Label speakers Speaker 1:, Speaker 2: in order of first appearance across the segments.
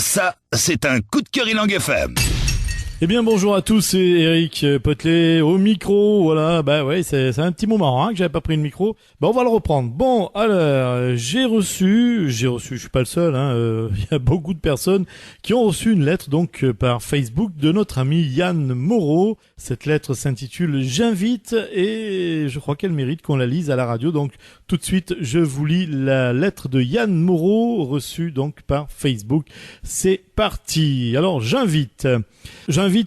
Speaker 1: Ça, c'est un coup de cœur Ilang FM.
Speaker 2: Eh bien bonjour à tous, c'est Eric Potelet au micro, voilà, bah ouais, c'est un petit moment que j'avais pas pris le micro. Bah on va le reprendre. Bon, alors, j'ai reçu, je suis pas le seul, il y a beaucoup de personnes qui ont reçu une lettre donc par Facebook de notre ami Yann Moreau. Cette lettre s'intitule J'invite et je crois qu'elle mérite qu'on la lise à la radio. Donc tout de suite, je vous lis la lettre de Yann Moreau reçue donc par Facebook. C'est parti. Alors j'invite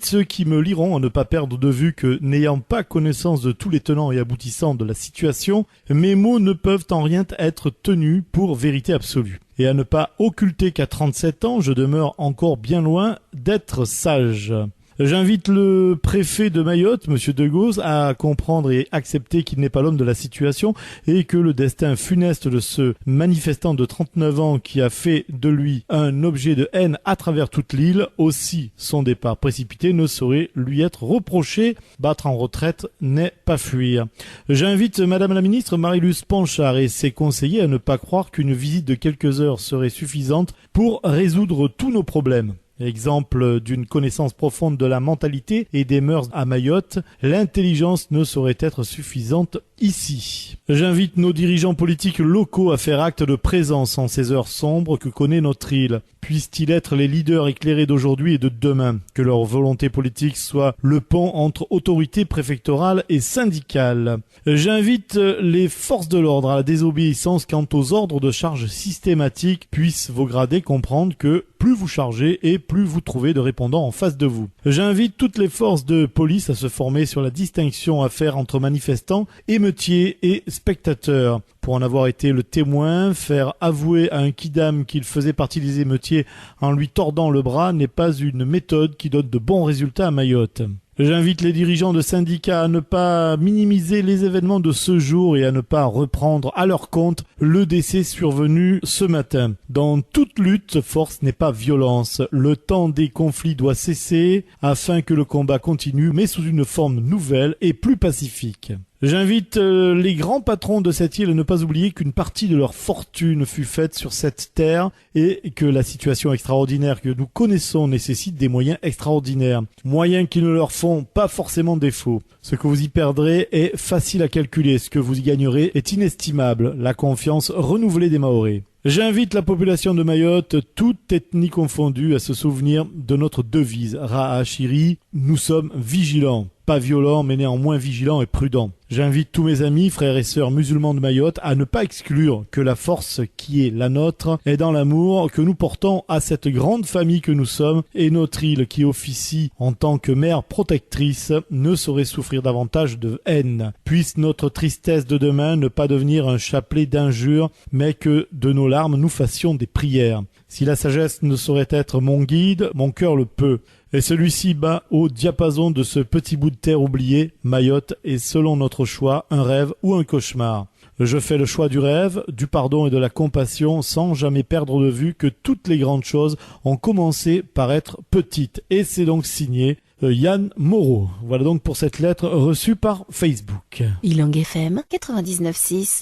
Speaker 2: ceux qui me liront à ne pas perdre de vue que, n'ayant pas connaissance de tous les tenants et aboutissants de la situation, mes mots ne peuvent en rien être tenus pour vérité absolue. Et à ne pas occulter qu'à 37 ans, je demeure encore bien loin d'être sage. J'invite le préfet de Mayotte, Monsieur Degauze, à comprendre et accepter qu'il n'est pas l'homme de la situation et que le destin funeste de ce manifestant de 39 ans qui a fait de lui un objet de haine à travers toute l'île, aussi son départ précipité ne saurait lui être reproché. Battre en retraite n'est pas fuir. J'invite Madame la ministre Marie-Luce Panchard et ses conseillers à ne pas croire qu'une visite de quelques heures serait suffisante pour résoudre tous nos problèmes. Exemple d'une connaissance profonde de la mentalité et des mœurs à Mayotte, l'intelligence ne saurait être suffisante ici. J'invite nos dirigeants politiques locaux à faire acte de présence en ces heures sombres que connaît notre île. Puissent-ils être les leaders éclairés d'aujourd'hui et de demain, que leur volonté politique soit le pont entre autorités préfectorales et syndicales. J'invite les forces de l'ordre à la désobéissance quant aux ordres de charge systématiques. Puissent vos gradés comprendre que plus vous chargez et plus vous trouvez de répondants en face de vous. J'invite toutes les forces de police à se former sur la distinction à faire entre manifestants, émeutiers et spectateurs. Pour en avoir été le témoin, faire avouer à un kidam qu'il faisait partie des émeutiers en lui tordant le bras n'est pas une méthode qui donne de bons résultats à Mayotte. J'invite les dirigeants de syndicats à ne pas minimiser les événements de ce jour et à ne pas reprendre à leur compte le décès survenu ce matin. Dans toute lutte, force n'est pas violence. Le temps des conflits doit cesser afin que le combat continue, mais sous une forme nouvelle et plus pacifique. J'invite les grands patrons de cette île à ne pas oublier qu'une partie de leur fortune fut faite sur cette terre et que la situation extraordinaire que nous connaissons nécessite des moyens extraordinaires. Moyens qui ne leur font pas forcément défaut. Ce que vous y perdrez est facile à calculer. Ce que vous y gagnerez est inestimable. La confiance renouvelée des Mahorais. J'invite la population de Mayotte, toute ethnie confondue, à se souvenir de notre devise, Rahachiri, nous sommes vigilants. Pas violents, mais néanmoins vigilants et prudents. J'invite tous mes amis, frères et sœurs musulmans de Mayotte à ne pas exclure que la force qui est la nôtre est dans l'amour que nous portons à cette grande famille que nous sommes et notre île qui officie en tant que mère protectrice ne saurait souffrir davantage de haine. Puisse notre tristesse de demain ne pas devenir un chapelet d'injures, mais que de nos larmes nous fassions des prières. Si la sagesse ne saurait être mon guide, mon cœur le peut. Et celui-ci bat au diapason de ce petit bout de terre oublié, Mayotte, est selon notre choix un rêve ou un cauchemar. Je fais le choix du rêve, du pardon et de la compassion sans jamais perdre de vue que toutes les grandes choses ont commencé par être petites. Et c'est donc signé Yann Moreau. Voilà donc pour cette lettre reçue par Facebook.
Speaker 3: Ilang FM 99.6